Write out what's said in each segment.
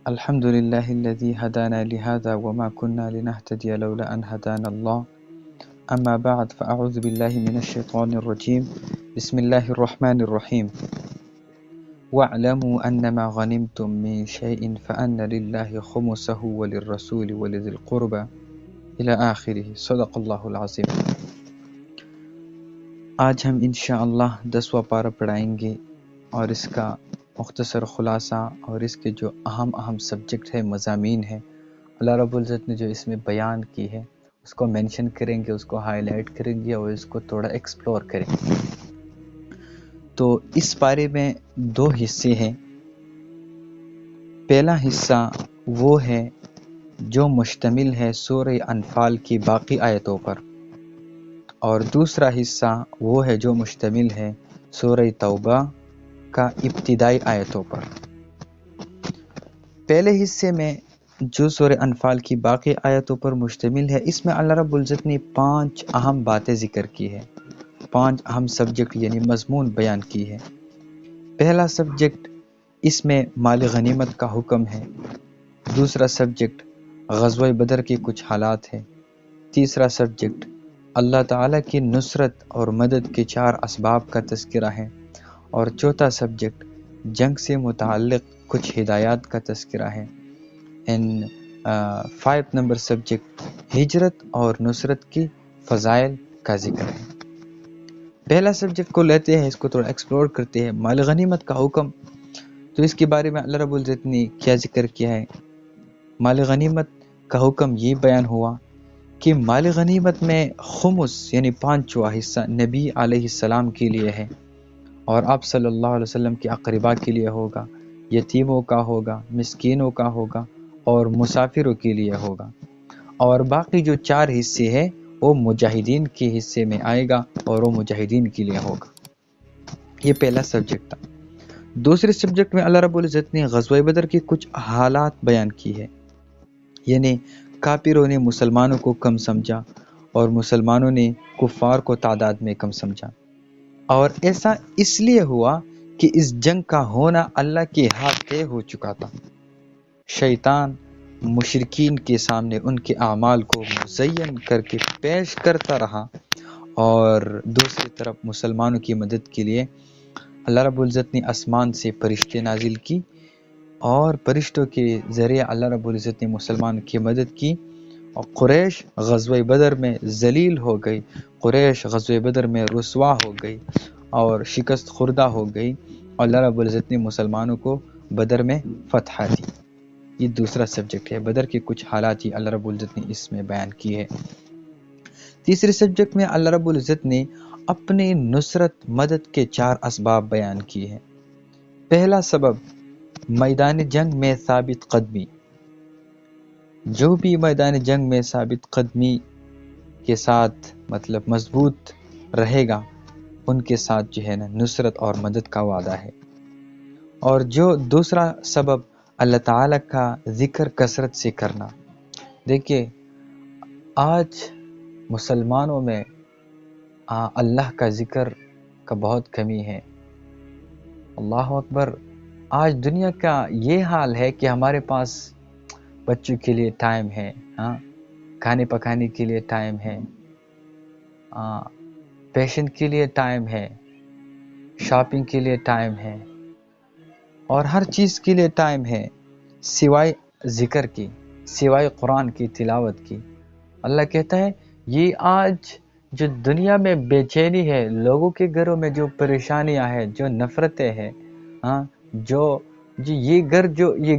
الحمد لله الذي هدانا لهذا وما كنا لنهتدي لولا أن هدانا الله. أما بعد فأعوذ بالله من الشيطان الرجيم. بسم الله الرحمن الرحيم. واعلموا أنما غنمتم من شيء فأن لله خمسه وللرسول ولذي القربى إلى آخره. صدق الله العظيم. آج ہم انشاءاللہ 10واں پارہ پڑھائیں گے اور اس کا مختصر خلاصہ اور اس کے جو اہم سبجیکٹ ہے، مضامین ہیں، اللہ رب العزت نے جو اس میں بیان کی ہے اس کو مینشن کریں گے، اس کو ہائی لائٹ کریں گے اور اس کو تھوڑا ایکسپلور کریں گے۔ تو اس پارے میں 2 حصے ہیں۔ پہلا حصہ وہ ہے جو مشتمل ہے سورہ انفال کی باقی آیتوں پر، اور دوسرا حصہ وہ ہے جو مشتمل ہے سورہ توبہ کا ابتدائی آیتوں پر۔ پہلے حصے میں جو سورہ انفال کی باقی آیتوں پر مشتمل ہے، اس میں اللہ رب العزت نے 5 اہم باتیں ذکر کی ہے، 5 اہم سبجیکٹ یعنی مضمون بیان کی ہے۔ پہلا سبجیکٹ اس میں مال غنیمت کا حکم ہے، دوسرا سبجیکٹ غزوہ بدر کے کچھ حالات ہے، تیسرا سبجیکٹ اللہ تعالیٰ کی نصرت اور مدد کے 4 اسباب کا تذکرہ ہے، اور چوتھا سبجیکٹ جنگ سے متعلق کچھ ہدایات کا تذکرہ ہے۔ 5 نمبر سبجیکٹ ہجرت اور نصرت کی فضائل کا ذکر ہے۔ پہلا سبجیکٹ کو لیتے ہیں، اس کو تھوڑا ایکسپلور کرتے ہیں، مال غنیمت کا حکم۔ تو اس کے بارے میں اللہ رب العزت نے کیا ذکر کیا ہے؟ مال غنیمت کا حکم یہ بیان ہوا کہ مال غنیمت میں خمس یعنی 5واں حصہ نبی علیہ السلام کے لیے ہے، اور آپ صلی اللہ علیہ وسلم کے اقرباء کے لیے ہوگا، یتیموں کا ہوگا، مسکینوں کا ہوگا اور مسافروں کے لیے ہوگا، اور باقی جو 4 حصے ہیں وہ مجاہدین کے حصے میں آئے گا اور وہ مجاہدین کے لیے ہوگا۔ یہ پہلا سبجیکٹ تھا۔ دوسرے سبجیکٹ میں اللہ رب العزت نے غزوہ بدر کے کچھ حالات بیان کی ہے، یعنی کافروں نے مسلمانوں کو کم سمجھا اور مسلمانوں نے کفار کو تعداد میں کم سمجھا، اور ایسا اس لیے ہوا کہ اس جنگ کا ہونا اللہ کے ہاتھ طے ہو چکا تھا۔ شیطان مشرکین کے سامنے ان کے اعمال کو مزین کر کے پیش کرتا رہا، اور دوسری طرف مسلمانوں کی مدد کے لیے اللہ رب العزت نے آسمان سے فرشتے نازل کی، اور فرشتوں کے ذریعے اللہ رب العزت نے مسلمانوں کی مدد کی، اور قریش غزوہ بدر میں ذلیل ہو گئی، قریش غزوہ بدر میں رسوا ہو گئی اور شکست خوردہ ہو گئی، اور اللہ رب العزت نے مسلمانوں کو بدر میں فتح دی۔ یہ دوسرا سبجیکٹ ہے، بدر کے کچھ حالات ہی اللہ رب العزت نے اس میں بیان کی ہے۔ تیسرے سبجیکٹ میں اللہ رب العزت نے اپنی نصرت مدد کے 4 اسباب بیان کیے ہیں۔ پہلا سبب میدان جنگ میں ثابت قدمی۔ جو بھی میدان جنگ میں ثابت قدمی کے ساتھ مطلب مضبوط رہے گا، ان کے ساتھ جو ہے نا نصرت اور مدد کا وعدہ ہے۔ اور جو دوسرا سبب اللہ تعالیٰ کا ذکر کثرت سے کرنا۔ دیکھیے آج مسلمانوں میں اللہ کا ذکر کا بہت کمی ہے۔ اللہ اکبر، آج دنیا کا یہ حال ہے کہ ہمارے پاس بچوں کے لیے ٹائم ہے، کھانے پکانے کے لیے ٹائم ہے، پیشن کے لیے ٹائم ہے، شاپنگ کے لیے ٹائم ہے، اور ہر چیز کے لیے ٹائم ہے سوائے ذکر کی، سوائے قرآن کی تلاوت کی۔ اللہ کہتا ہے یہ آج جو دنیا میں بے چینی ہے، لوگوں کے گھروں میں جو پریشانیاں ہیں، جو نفرتیں ہیں، جو یہ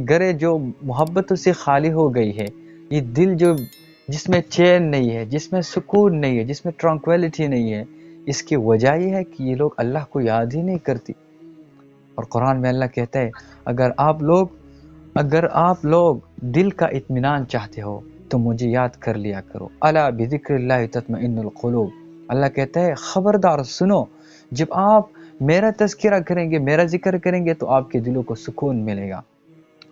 گھر جو محبتوں سے خالی ہو گئی ہے، یہ دل جو جس میں چین نہیں ہے، جس میں سکون نہیں ہے، جس میں ٹرانکویلٹی نہیں ہے، اس کی وجہ یہ ہے کہ یہ لوگ اللہ کو یاد ہی نہیں کرتی۔ اور قرآن میں اللہ کہتا ہے اگر آپ لوگ دل کا اطمینان چاہتے ہو تو مجھے یاد کر لیا کرو، الا بذکر اللہ تطمئن القلوب۔ اللہ کہتا ہے خبردار سنو، جب آپ میرا تذکرہ کریں گے، میرا ذکر کریں گے تو آپ کے دلوں کو سکون ملے گا۔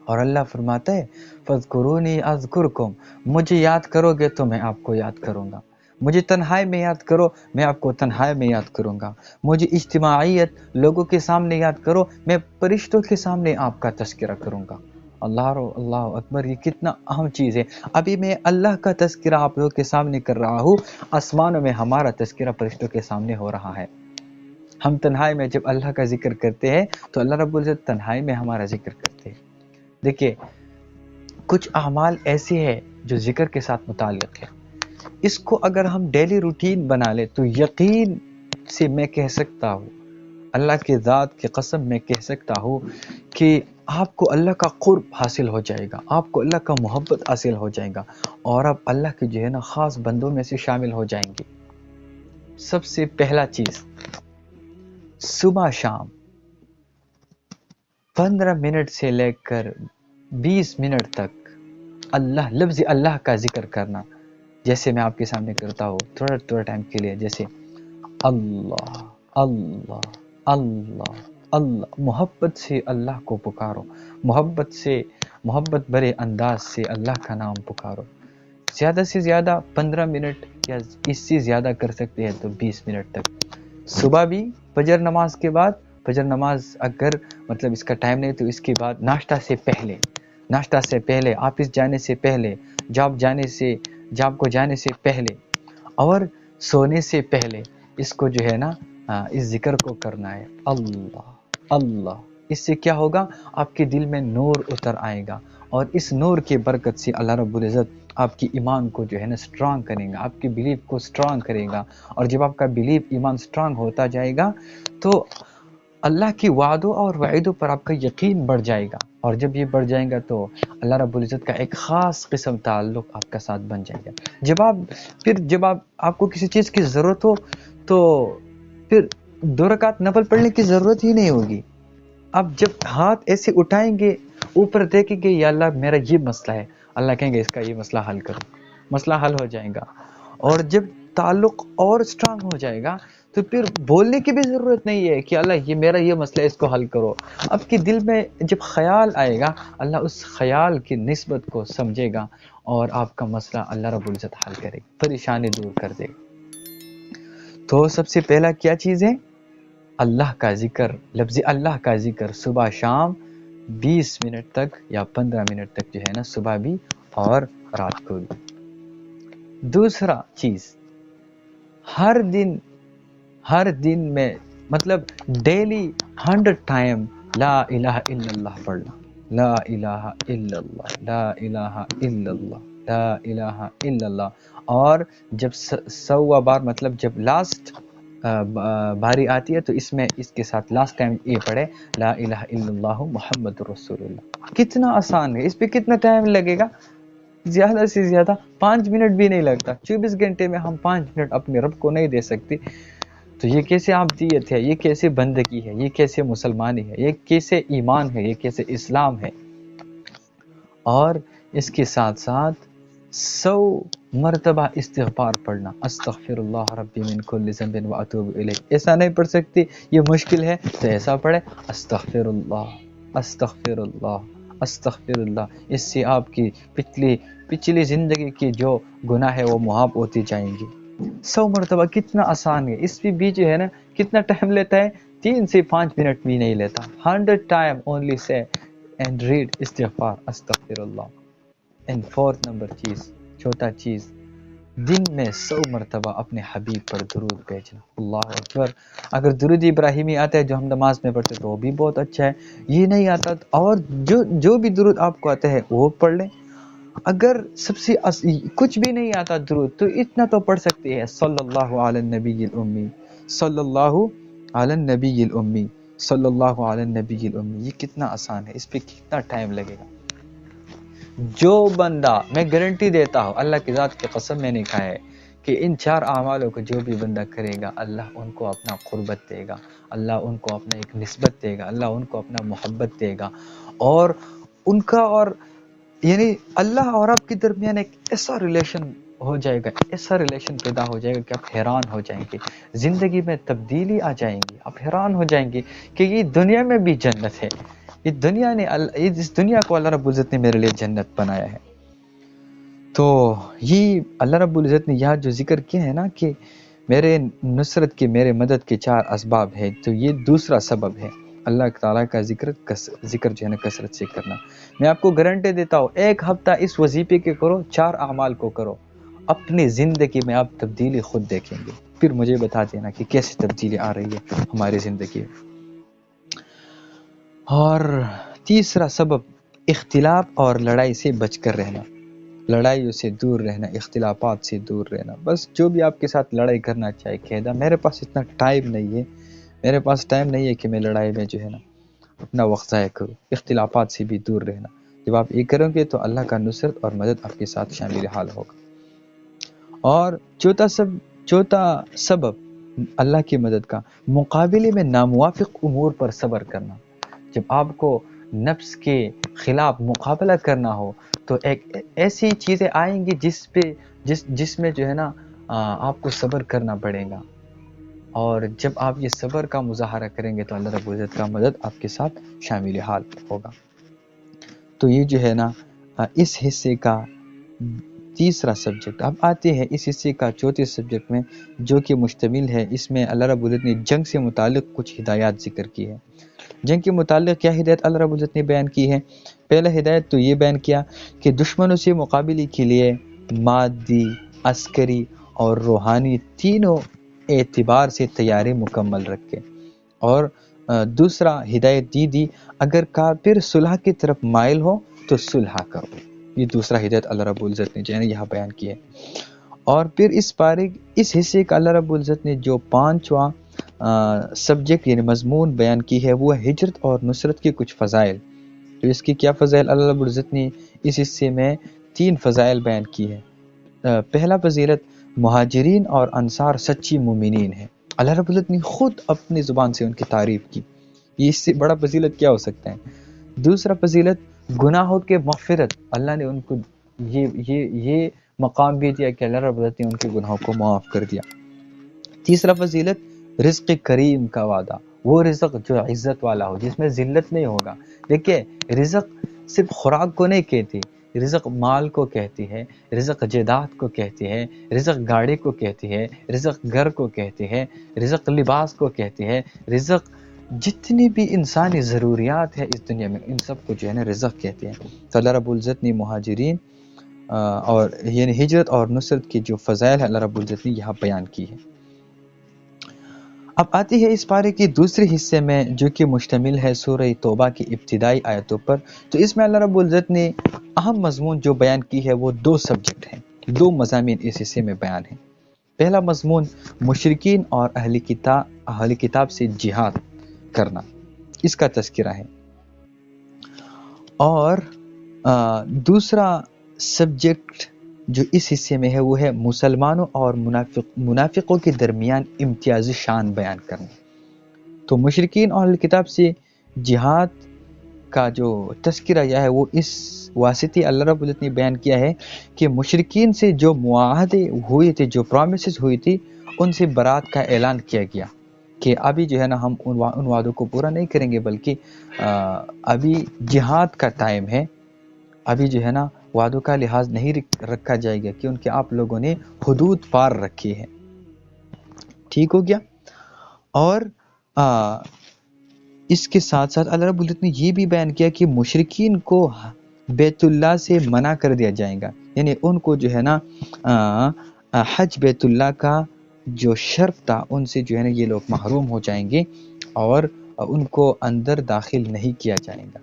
اور اللہ فرماتا ہے فاذکرونی اذکرکم، مجھے یاد کرو گے تو میں آپ کو یاد کروں گا، مجھے تنہائی میں یاد کرو میں آپ کو تنہائی میں یاد کروں گا، مجھے اجتماعیت لوگوں کے سامنے یاد کرو میں فرشتوں کے سامنے آپ کا تذکرہ کروں گا۔ اللہ اکبر، یہ کتنا اہم چیز ہے۔ ابھی میں اللہ کا تذکرہ آپ لوگوں کے سامنے کر رہا ہوں، آسمانوں میں ہمارا تذکرہ فرشتوں کے سامنے ہو رہا ہے۔ ہم تنہائی میں جب اللہ کا ذکر کرتے ہیں تو اللہ رب العزت تنہائی میں ہمارا ذکر کرتے ہیں۔ دیکھیے کچھ اعمال ایسے ہیں جو ذکر کے ساتھ متعلق ہے، اس کو اگر ہم ڈیلی روٹین بنا لیں تو یقین سے میں کہہ سکتا ہوں، اللہ کی ذات کی قسم میں کہہ سکتا ہوں کہ آپ کو اللہ کا قرب حاصل ہو جائے گا، آپ کو اللہ کا محبت حاصل ہو جائے گا، اور آپ اللہ کے جو ہے نا خاص بندوں میں سے شامل ہو جائیں گے۔ سب سے پہلا چیز، صبح شام 15 منٹ سے لے کر 20 منٹ تک لفظ اللہ کا ذکر کرنا، جیسے میں آپ کے سامنے کرتا ہوں تھوڑا ٹائم کے لیے، جیسے اللہ اللہ اللہ اللہ، محبت سے اللہ کو پکارو، محبت بھرے انداز سے اللہ کا نام پکارو۔ زیادہ سے زیادہ 15 منٹ یا اس سے زیادہ کر سکتے ہیں تو 20 منٹ تک۔ صبح بھی فجر نماز کے بعد، فجر نماز اگر مطلب اس کا ٹائم نہیں تو اس کے بعد ناشتہ سے پہلے، آفس جانے سے پہلے، جاب کو جانے سے پہلے، اور سونے سے پہلے اس کو جو ہے نا اس ذکر کو کرنا ہے، اللہ اللہ۔ اس سے کیا ہوگا؟ آپ کے دل میں نور اتر آئے گا، اور اس نور کے برکت سے اللہ رب العزت آپ کی ایمان کو جو ہے نا سٹرانگ کرے گا، آپ کی بیلیف کو سٹرانگ کرے گا، اور جب آپ کا بیلیف ایمان سٹرانگ ہوتا جائے گا تو اللہ کی وعدوں اور وعیدوں پر آپ کا یقین بڑھ جائے گا، اور جب یہ بڑھ جائے گا تو اللہ رب العزت کا ایک خاص قسم تعلق آپ کا ساتھ بن جائے گا۔ جب آپ کو کسی چیز کی ضرورت ہو تو پھر 2 رکعت نفل پڑھنے کی ضرورت ہی نہیں ہوگی۔ اب جب ہاتھ ایسے اٹھائیں گے، اوپر دیکھیں گے یا اللہ میرا یہ مسئلہ ہے، اللہ کہیں گے اس کا یہ مسئلہ حل کرو، مسئلہ حل ہو جائے گا۔ اور جب تعلق اور سٹرانگ ہو جائے گا تو پھر بولنے کی بھی ضرورت نہیں ہے کہ اللہ یہ میرا یہ مسئلہ ہے، اس کو حل کرو۔ آپ کے دل میں جب خیال آئے گا، اللہ اس خیال کی نسبت کو سمجھے گا اور آپ کا مسئلہ اللہ رب العزت حل کرے گا، پریشانی دور کر دے گا۔ تو سب سے پہلا کیا چیز ہے؟ اللہ کا ذکر، لفظ اللہ کا ذکر صبح شام 20 منٹ تک یا 15 منٹ تک جو ہے نا، صبح بھی اور رات کو بھی۔ دوسرا چیز، ہر دن میں مطلب ڈیلی 100 ٹائم لا الہ الا اللہ پڑھنا، لا الہ الا اللہ، لا الہ الا اللہ، لا الہ الا اللہ۔ اور جب 100 بار مطلب جب لاسٹ باری آتی ہے تو اس کے ساتھ لاسٹ ٹائم یہ پڑھے لا الہ الا اللہ محمد رسول اللہ۔ کتنا آسان ہے، اس پہ کتنا ٹائم لگے گا؟ زیادہ سے زیادہ 5 منٹ بھی نہیں لگتا۔ 24 گھنٹے میں ہم 5 منٹ اپنے رب کو نہیں دے سکتے، تو یہ کیسے عبدیت ہے، یہ کیسے بندگی ہے، یہ کیسے مسلمانی ہے، یہ کیسے ایمان ہے، یہ کیسے اسلام ہے۔ اور اس کے ساتھ ساتھ 100 مرتبہ استغفار پڑھنا، استغفر اللہ ربی من کل ذنب واتوب الیہ۔ ایسا نہیں پڑھ سکتے، یہ مشکل ہے تو ایسا پڑھے استغفر اللہ استغفر اللہ استغفر اللہ۔ اس سے آپ کی پچھلی زندگی کی جو گناہ ہے وہ معاف ہوتی جائیں گی۔ 100 مرتبہ کتنا آسان ہے، اس پہ بھی جو ہے نا کتنا ٹائم لیتا ہے؟ 3 سے 5 منٹ بھی نہیں لیتا۔ 100 ٹائم اونلی سے اینڈ ریڈ استغفار استغفر اللہ۔ اینڈ فورتھ نمبر چیز، چوتھا چیز، دن میں 100 مرتبہ اپنے حبیب پر درود بھیجنا، اللہ اکبر۔ اگر درود ابراہیمی آتا ہے جو ہم نماز میں پڑھتے تو وہ بھی بہت اچھا ہے، یہ نہیں آتا اور جو بھی درود آپ کو آتا ہے وہ پڑھ لیں۔ اگر سب سے کچھ بھی نہیں آتا درود تو اتنا تو پڑھ سکتے ہیں، صلی اللہ علی النبی الامی، صلی اللہ علی النبی الامی، صلی اللہ علی النبی الامی۔ یہ کتنا آسان ہے، اس پہ کتنا ٹائم لگے گا؟ جو بندہ، میں گارنٹی دیتا ہوں، اللہ کی ذات کی قسم میں نے کہا ہے کہ ان 4 اعمالوں کو جو بھی بندہ کرے گا، اللہ ان کو اپنا قربت دے گا، اللہ ان کو اپنا ایک نسبت دے گا، اللہ ان کو اپنا محبت دے گا، اور ان کا اور یعنی اللہ اور آپ کے درمیان ایک ایسا ریلیشن ہو جائے گا، ایسا ریلیشن پیدا ہو جائے گا کہ آپ حیران ہو جائیں گے، زندگی میں تبدیلی آ جائیں گی، آپ حیران ہو جائیں گے کہ یہ دنیا میں بھی جنت ہے، اس دنیا کو اللہ رب العزت نے میرے لیے جنت بنایا ہے۔ تو یہ اللہ رب العزت نے یہاں جو ذکر کیا ہے نا کہ میرے نصرت کے، میرے مدد کے 4 اسباب ہیں، تو یہ دوسرا سبب ہے۔ اللہ تعالیٰ کا ذکر جو ہے نا کثرت سے کرنا. میں آپ کو گارنٹی دیتا ہوں 1 ہفتہ اس وظیفے کے کرو، 4 اعمال کو کرو، اپنی زندگی میں آپ تبدیلی خود دیکھیں گے. پھر مجھے بتا دینا کہ کیسی تبدیلی آ رہی ہے ہماری زندگی میں. اور تیسرا سبب اختلاف اور لڑائی سے بچ کر رہنا، لڑائیوں سے دور رہنا، اختلافات سے دور رہنا. بس جو بھی آپ کے ساتھ لڑائی کرنا چاہے کہہ دا میرے پاس اتنا ٹائم نہیں ہے، میرے پاس ٹائم نہیں ہے کہ میں لڑائی میں جو ہے نا اپنا وقت ضائع کروں. اختلافات سے بھی دور رہنا. جب آپ یہ کریں گے تو اللہ کا نصرت اور مدد آپ کے ساتھ شامل حال ہوگا. اور چوتھا سبب اللہ کی مدد کا مقابلے میں ناموافق امور پر صبر کرنا. جب آپ کو نفس کے خلاف مقابلہ کرنا ہو تو ایک ایسی چیزیں آئیں گی جس میں جو ہے نا آپ کو صبر کرنا پڑے گا. اور جب آپ یہ صبر کا مظاہرہ کریں گے تو اللہ رب العزت کا مدد آپ کے ساتھ شامل حال ہوگا. تو یہ جو ہے نا اس حصے کا تیسرا سبجیکٹ. اب آتے ہیں اس حصے کا چوتھے سبجیکٹ میں جو کہ مشتمل ہے، اس میں اللہ رب العزت نے جنگ سے متعلق کچھ ہدایات ذکر کی ہے. جنگ کے متعلق کیا ہدایت اللہ رب العزت نے بیان کی ہے؟ پہلا ہدایت تو یہ بیان کیا کہ دشمنوں سے مقابلے کے لیے مادی، عسکری اور روحانی تینوں اعتبار سے تیاری مکمل رکھے. اور دوسرا ہدایت دی اگر کافر صلح کی طرف مائل ہو تو صلح کرو. یہ دوسرا ہدایت اللہ رب العزت نے جو ہے یہاں بیان کی ہے. اور پھر اس حصے کا اللہ رب العزت نے جو پانچواں سبجیکٹ یعنی مضمون بیان کی ہے وہ ہجرت اور نصرت کے کچھ فضائل. تو اس کی کیا فضائل؟ اللہ رب العزت نے اس حصے میں 3 فضائل بیان کی ہے. پہلا فضیلت مہاجرین اور انصار سچی مومنین ہیں. اللہ رب العزت نے خود اپنی زبان سے ان کی تعریف کی. یہ اس سے بڑا فضیلت کیا ہو سکتا ہے؟ دوسرا فضیلت گناہوں کے مغفرت. اللہ نے ان کو یہ مقام بھی دیا کہ اللہ رب العزت نے ان کے گناہوں کو معاف کر دیا. تیسرا فضیلت رزق کریم کا وعدہ، وہ رزق جو عزت والا ہو جس میں ذلت نہیں ہوگا. دیکھیں رزق صرف خوراک کو نہیں کہتی، رزق مال کو کہتی ہے، رزق جائیداد کو کہتی ہے، رزق گاڑی کو کہتی ہے، رزق گھر کو کہتی ہے، رزق لباس کو کہتی ہے. رزق جتنی بھی انسانی ضروریات ہے اس دنیا میں ان سب کو جو ہے نا رزق کہتے ہیں. تو اللہ رب العزت نے مہاجرین اور یعنی ہجرت اور نصرت کی جو فضائل ہے اللہ رب العزت نے یہاں بیان کی ہے. اب آتی ہے اس پارے کی دوسرے حصے میں جو کہ مشتمل ہے سورہ توبہ کی ابتدائی آیتوں پر. تو اس میں اللہ رب العزت نے اہم مضمون جو بیان کی ہے وہ 2 سبجیکٹ ہیں، 2 مضامین اس حصے میں بیان ہیں. پہلا مضمون مشرکین اور اہل کتاب سے جہاد کرنا، اس کا تذکرہ ہے. اور دوسرا سبجیکٹ جو اس حصے میں ہے وہ ہے مسلمانوں اور منافقوں کے درمیان امتیازی شان بیان کرنا. تو مشرکین اور اہل کتاب سے جہاد کا جو تذکرہ یہ ہے وہ اس واسطے اللہ رب العزت نے بیان کیا ہے کہ مشرکین سے جو معاہدے ہوئے تھے، جو پرامسز ہوئی تھی، ان سے برات کا اعلان کیا گیا کہ ابھی جو ہے نا ہم ان وعدوں کو پورا نہیں کریں گے، بلکہ ابھی جہاد کا ٹائم ہے، ابھی جو ہے نا وعدوں کا لحاظ نہیں رکھا جائے گا کیونکہ آپ لوگوں نے حدود پار رکھی ہے. ٹھیک ہو گیا. اور اس کے ساتھ ساتھ اللہ رب العزت نے یہ بھی بیان کیا کہ مشرکین کو بیت اللہ سے منع کر دیا جائے گا، یعنی ان کو جو ہے نا حج بیت اللہ کا جو شرط تھا ان سے جو ہے نا یہ لوگ محروم ہو جائیں گے اور ان کو اندر داخل نہیں کیا جائے گا.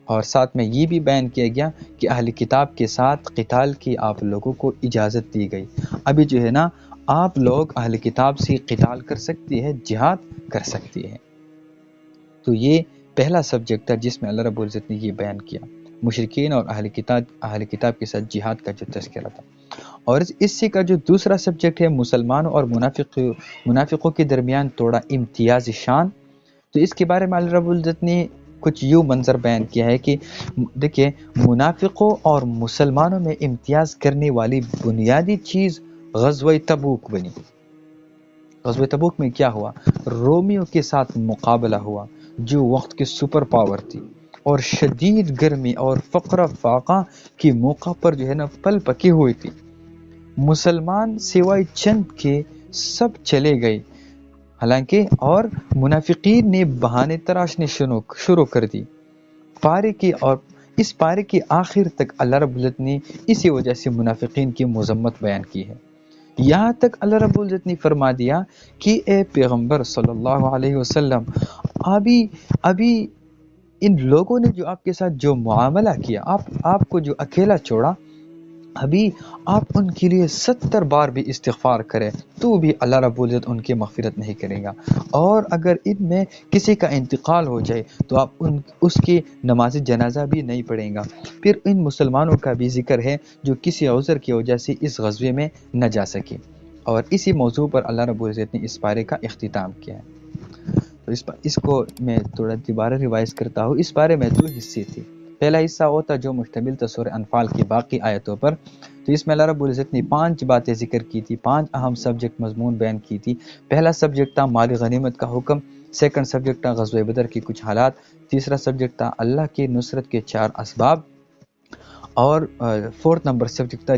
اور ساتھ میں یہ بھی بیان کیا گیا کہ اہل کتاب کے ساتھ قتال کی آپ لوگوں کو اجازت دی گئی. ابھی جو ہے نا آپ لوگ اہل کتاب سے قتال کر سکتی ہے، جہاد کر سکتی ہے. تو یہ پہلا سبجیکٹ تھا جس میں اللہ رب العزت نے یہ بیان کیا، مشرکین اور اہل کتاب کے ساتھ جہاد کا جو تذکرہ تھا. اور اس سے کا جو دوسرا سبجیکٹ ہے مسلمانوں اور منافقوں کے درمیان توڑا امتیازی شان. تو اس کے بارے میں اللہ رب العزت نے کچھ یوں منظر بیان کیا ہے کہ دیکھیں منافقوں اور مسلمانوں میں امتیاز کرنے والی بنیادی چیز غزوہ تبوک بنی. غزوہ تبوک میں کیا ہوا؟ رومیوں کے ساتھ مقابلہ ہوا جو وقت کی سپر پاور تھی، اور شدید گرمی اور فقر فاقہ کے موقع پر جو ہے نا پل پکی ہوئی تھی. مسلمان سوائے چند کے سب چلے گئے. حالانکہ اور منافقین نے بہانے تراشنے شروع کر دی پارے کی، اور اس پارے کی آخر تک اللہ رب العزت نے اسی وجہ سے منافقین کی مذمت بیان کی ہے۔ یہاں تک اللہ رب العزت نے فرما دیا کہ اے پیغمبر صلی اللہ علیہ وسلم، ابھی ان لوگوں نے جو آپ کے ساتھ جو معاملہ کیا، آپ کو جو اکیلا چھوڑا، ابھی آپ ان کے لیے 70 بار بھی استغفار کریں تو بھی اللہ رب العزت ان کی مغفرت نہیں کرے گا، اور اگر ان میں کسی کا انتقال ہو جائے تو آپ اس کی نماز جنازہ بھی نہیں پڑھیں گا۔ پھر ان مسلمانوں کا بھی ذکر ہے جو کسی عذر کی وجہ سے اس غزوے میں نہ جا سکے، اور اسی موضوع پر اللہ رب العزت نے اس پارے کا اختتام کیا ہے۔ تو اس کو میں تھوڑا دوبارہ ریوائز کرتا ہوں۔ اس پارے میں 2 حصے تھے۔ پہلا حصہ وہ تھا جو مشتمل تھا سورہ انفال کی باقی آیتوں پر، تو اس میں اللہ رب العزت نے 5 باتیں ذکر کی تھی، 5 اہم سبجیکٹ مضمون بیان کی تھی۔ پہلا سبجیکٹ تھا مال غنیمت کا حکم، سیکنڈ سبجیکٹ تھا غزوہ بدر کی کچھ حالات، تیسرا سبجیکٹ تھا اللہ کی نصرت کے 4 اسباب، اور 4 نمبر سبجیکٹ تھا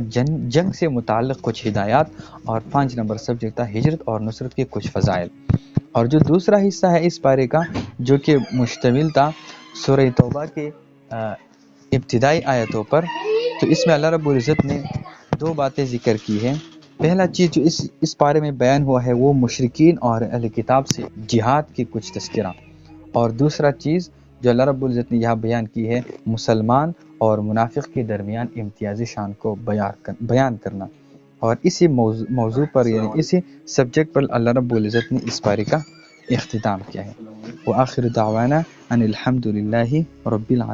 جنگ سے متعلق کچھ ہدایات، اور 5 نمبر سبجیکٹ تھا ہجرت اور نصرت کے کچھ فضائل۔ اور جو دوسرا حصہ ہے اس پارے کا جو کہ مشتمل تھا سورہ توبہ کے ابتدائی آیتوں پر، تو اس میں اللہ رب العزت نے 2 باتیں ذکر کی ہیں۔ پہلا چیز جو اس پارے میں بیان ہوا ہے وہ مشرکین اور اہل کتاب سے جہاد کی کچھ تذکرہ، اور دوسرا چیز جو اللہ رب العزت نے یہاں بیان کی ہے مسلمان اور منافق کے درمیان امتیازی شان کو بیان کرنا، اور اسی موضوع پر یعنی اسی سبجیکٹ پر اللہ رب العزت نے اس پارے کا اختتام کیا ہے۔ وآخر دعوانا ان الحمد للہ رب العالمین۔